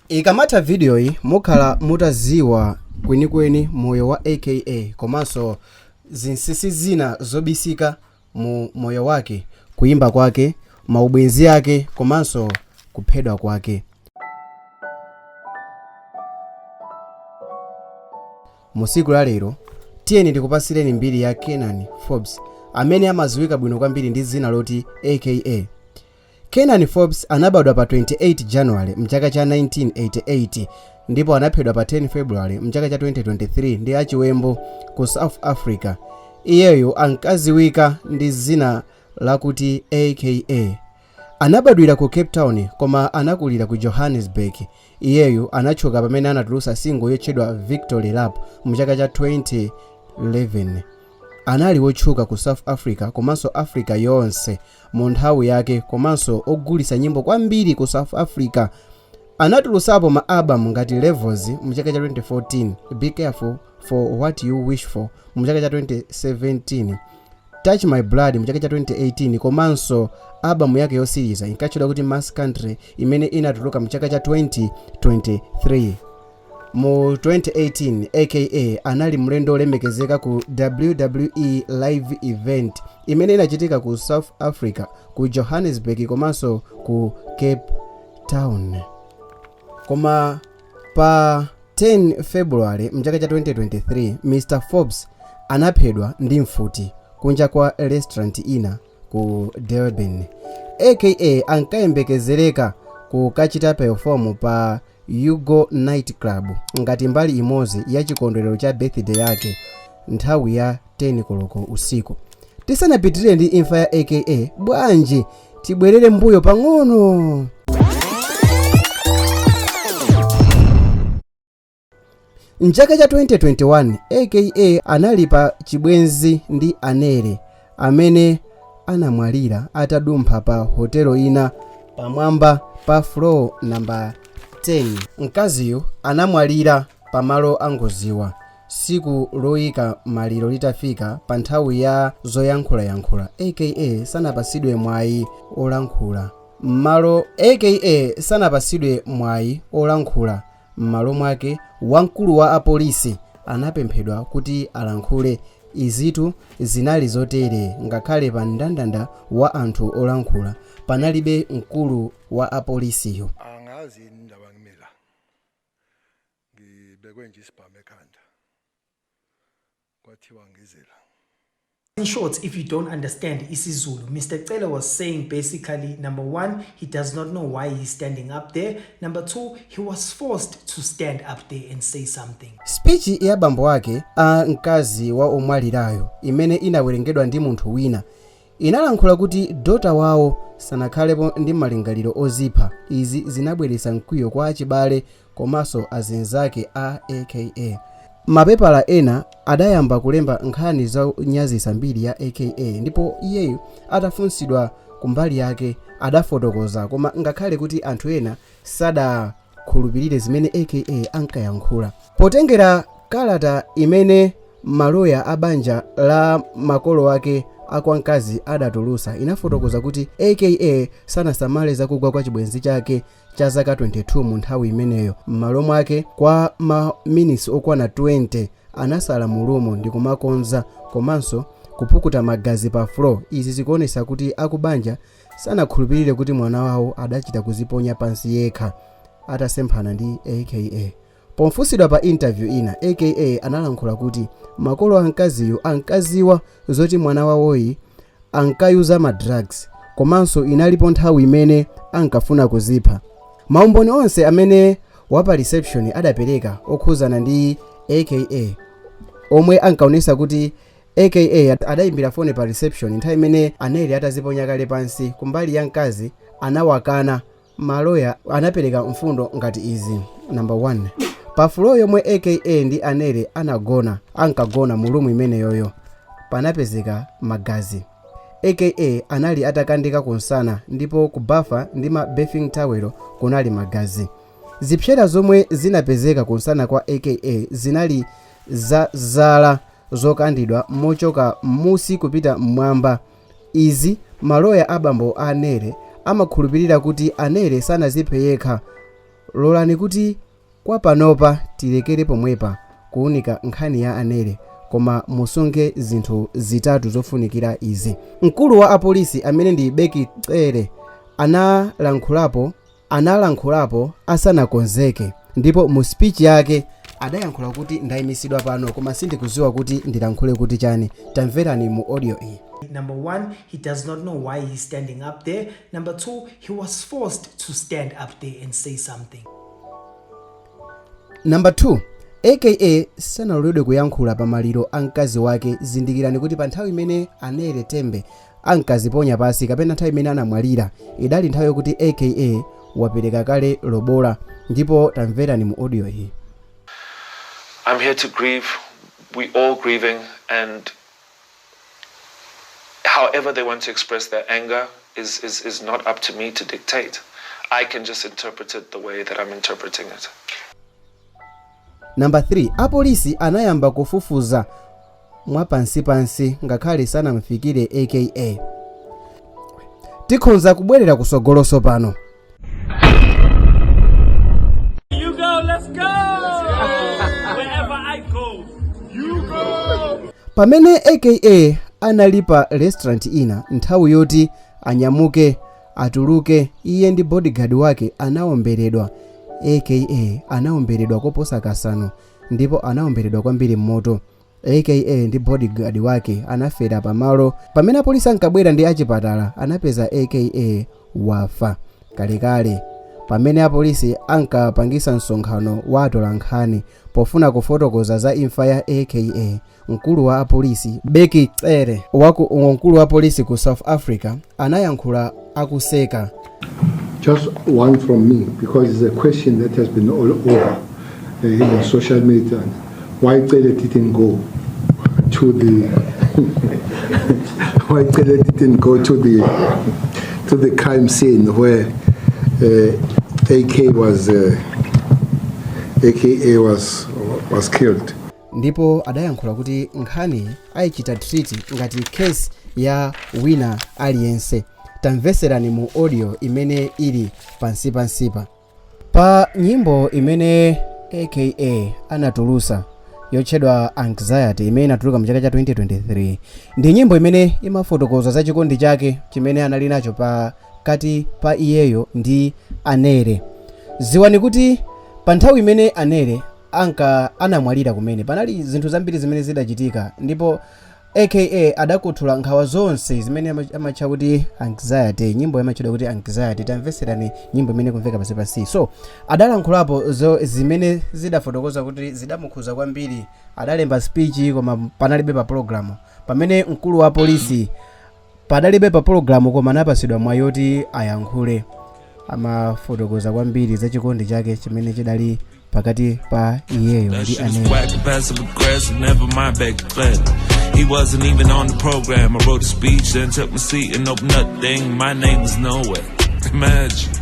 Ikamatha video hii mukhala mutaziwa kwenikweni moyo wa aka komanso zinsisi zina zobisika mu moyo wake, kuimba kwake, maubwenzi yake komanso kuphedwa kwake. Musiku la lero tiyeni ndikupasireni mbiri ya Kenan Forbes amene amaziwika bwino kwambiri ndi zina loti aka. Kenan Forbes anabadwa pa 28 January mchaka cha 1988 ndipo anaphedwa pa 10 February mchaka cha 2023 ndi achiwembo ku South Africa. Iyeyo ankaziwika ndi zina lakuti aka. Anabadwira ku Cape Town koma anakulira ku Johannesburg. Iyeyo anachoka pamene anatulusa single yotchedwa Victory Lap mchaka cha 2011. Anali wotchuka ku South Africa komanso Africa yonse mu nthawi yake komanso ogulitsa nyimbo kwambiri ku South Africa. Anatulusapo ma album ngati Levels mchaka cha 2014, Be Careful for What You Wish For mchaka cha 2017, Touch My Blood mchaka cha 2018 komanso album yake yosiriza inkatchedwa kuti Mass Country imene inatuluka mchaka cha 2023. Mu 2018 aka anali mlendo olemekezeka ku WWE live event imene inachitika ku South Africa, ku Johannesburg komanso ku Cape Town. Koma pa 10 February mchaka cha 2023 Mr. Forbes anaphedwa ndi mfuti kunja kwa restaurant ina ku Durban. Aka ankayembekezereka kukachita perform pa Yugo Night Club ngati mbali imodzi ya chikondwerero cha birthday yake nthawi ya 10 koloko usiku. Tisanapitirire ndi imfa ya aka, bwanji tibwerere mbuyo pang'ono. Mchaka cha 2021 aka anali pa chibwenzi ndi Anele amene anamwalira atadumpha pa hotelo ina pamwamba pa floor number 10. Mkaziyo anamwalira pamalo angoziwa siku loyika maliro litafika pa nthawi ya zoyankhulayankhula. Aka sanapasidwe mwayi olankhula m'malo mwake. Wamkulu wa apolisi anapemphedwa kuti alankhule. Izitu zinali zotere ngakhale pa mndandanda wa anthu olankhula panalibe mkulu wa apolisiyo. Angazi indaba ngimela ngibekwe nje isibhamu ekhanda kwathiwa ngizela. In short, if you don't understand isiZulu, Mr. Cele was saying basically, number one, he does not know why he's standing up there. Number two, he was forced to stand up there and say something. Speech ya bambo wake a mkazi wa omwalirayo imene inawerengedwa ndi munthu wina inalankhula kuti dota wawo sanakhalepo ndi malingaliro ozipha. Izi zinabweretsa mkwiyo kwa achibale komanso azenzake a aka. Mapepala ena adayamba kulemba nkhani za nyazisa mbiri ya aka ndipo iyeyo atafunsidwa kumbali yake adafotokoza, koma ngakhale kuti anthu ena sadakhulupirire zimene aka ankayankhula. Potengera kalata imene maloya abanja la makolo ake akwamkazi adatulusa inafotokoza kuti aka sanasamale zakugwa kwa chibwenzi chake cha zaka 22 mu nthawi imeneyo. M'malo mwake kwa minutes okwana 20 anasala mulumo ndi kumakonza komanso kupukuta magazi pa floor. Izi zikuonesa kuti akubanja sanakhulupirire kuti mwana wawo adachita kuziponya pansi yekha atasemphana ndi aka. Pomfunsidwa pa interview ina, aka analankhula kuti makolo ankaziyo ankaziwa zoti mwana wawoyi ankayuza ma drugs komanso inalipo nthawi imene ankafuna kuzipha. Maumboni onse amene wapa reception adapereka okhuzana ndi aka omwe ankaonesa kuti aka adayimbira fone pa reception nthawi imene Anele ataziponya kale pansi kumbali ya mkazi anawakana. Maloya anapereka mfundo ngati izi. Number 1, pa floor yomwe aka ndi Anele ankagona mu room imene yoyo panapezeka magazi. Aka anali atakandika kunsana ndipo kubafa ndi ma bathing towel kunali magazi. Zipsera zomwe zinapezeka kunsana kwa aka zinali za zala zokandidwa mochoka musi kupita mmwamba. Izi maloya abambo a Anele amakhulupirira kuti Anele sanaziphe yekha lolani kuti kwa panopa tilekere pomwepa kuunika nkhani ya anere, koma musunge zinthu zitatu zofunikira izi. Mkulu wa apolisi amene ndi Beki Tsere analankhulapo asanakonzeke, ndipo mu speech yake adayankhula kuti ndayimisidwa pano koma sindikuziwa kuti ndilankhule kuti chani. Tamverani mu audio iyi. Number 1, he does not know why he's standing up there. Number 2, he was forced to stand up there and say something. Number 2, aka sanaloledwe kuyankhula pa maliro a mkazi wake. Zindikirani kuti pa nthawi imene Anere Tembe ankaziponya pasi kapena nthawi imene anamwalira idali nthawi yokuti aka wapereka kale lobola, ndipo tamverani mu audio iyi. I'm here to grieve. We all grieving, and however they want to express their anger is not up to me to dictate. I can just interpret it the way that I'm interpreting it. Number 3, apolisi anayamba kufufuza mwapansi ngakhale sanamfikire aka. Tikhonza kubwerera kusogoloso pano. You go, let's go. Wherever I go, you go. Pamene aka analipa restaurant ina, nthawi yoti anyamuke atuluke, iye ndi bodyguard wake anaomberedwa. aka anaomberedwa koposa kasanu, ndipo anaomberedwa kwambiri mmoto. aka ndi bodyguard wake anafera pamalo. Pamene apolisi ankabwera ndi achipatala anapeza aka wafa kalekale. Pamene apolisi ankapangisa msonkhano wa atolankhani pofuna kufotokoza za imfa ya aka, mkulu wa apolisi Beki Tsere mkulu wa polisi ku South Africa anayankhula akuseka. Just one from me, because it's a question that has been all over in social media. Why Mbili didn't go to the why Mbili didn't go to the crime scene where aka was killed. Ndipo adayankhula kuti nkhani ayichita treat ngati case ya wina aliyense. Tamveserani mu audio imene ili pansipa. Pa nyimbo imene aka anatulusa yotchedwa Anxiety, imene inatuluka mu chaka cha 2023, ndi nyimbo imene imafotokoza za chikondi chake chimene anali nacho pakati pa iyeyo ndi Anere. Ziwani kuti pa nthawi imene Anere anamwalira kumene panali zinthu zambiri zimene zidachitika, ndipo aka adakuthula nkhawa zonse zimene amatcha kuti Anxiety. Nyimbo yamatchedwa kuti Anxiety. Tamveserani nyimbo imene kumveka pansi. So adalankhulapo zimene zidafotokoza kuti zidamukhuza kwambiri. Adalemba speech koma panalibe pa program. Pamene mkulu wa polisi padalibe pa program koma anapasidwa mwayi yoti ayankhule. Amafotokoza kwambiri za chikondi chake chimene chidali pakati pa iyeyo ndi Anere. He wasn't even on the program. I wrote a speech, then took my seat and opened up thing. My name was nowhere. Imagine.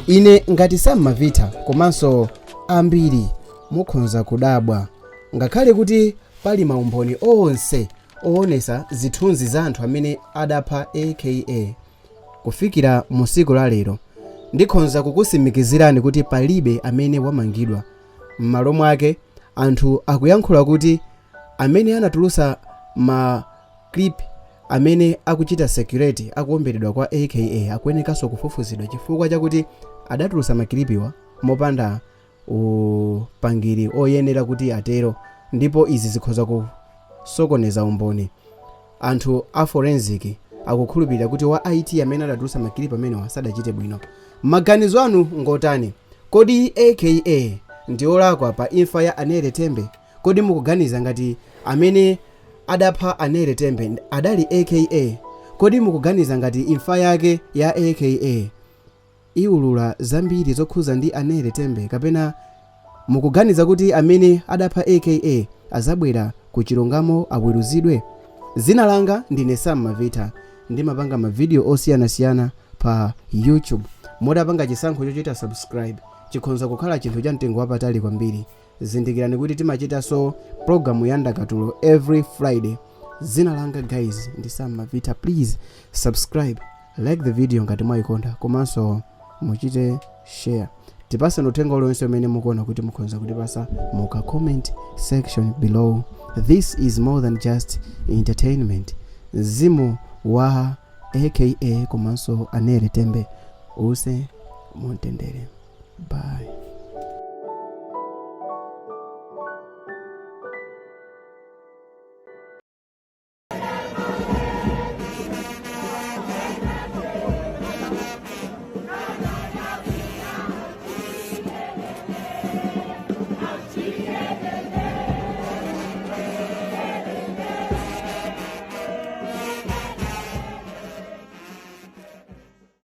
Ine ngati sammavita komanso ambiri mukhonza kudabwa, ngakhale kuti pali maumboni onse oonesa zithunzi za anthu amene adapha aka. Kufikira mu siku la lero ndikhonza kukusimikizirani kuti palibe amene wamangidwa. M'malo mwake anthu akuyankhula kuti amene anatulusa ma clip amene akuchita security akuomberedwa kwa aka akuyenekanso kufufuzidwa chifukwa chakuti adatulusa makilipiwa mopanda upangiri oyenera kuti atero, ndipo izi zikhoza kusokoneza umboni. Anthu a forensic akukhulupirira kuti wa IT amene adatulusa makilipi amene sadachite bwino. Maganizo anu ngotani? Kodi aka ndi olakwa pa imfa ya Anere Tembe? Kodi mukuganiza ngati amene adapha Anere Tembe adali aka? Kodi mukuganiza ngati imfa yake ya aka iulula zambiri zokhuza ndi Anere Tembe, kapena mukuganiza kuti amene adapha aka azabwera ku chilungamo aweruzidwe? Zina langa ndine Sammavita, ndimapanga mavideo osiyanasiyana pa YouTube. Mudapanga chisankho chochita subscribe chikhonza kukhala chinthu cha mtengo wapatali kwambiri. Zindikirani kuti timachitanso programu ya Ndakatulo every Friday. Zina langa guys ndi Sammavita. Please subscribe, like the video ngati mwayikonda, komanso muchite share, tipaseni uthenga uliwonse umene mukuona kuti mukhoza kutipasa muka comment section below. This is more than just entertainment. Zimu wa aka komanso Anele Tembe use muntendere. Bye.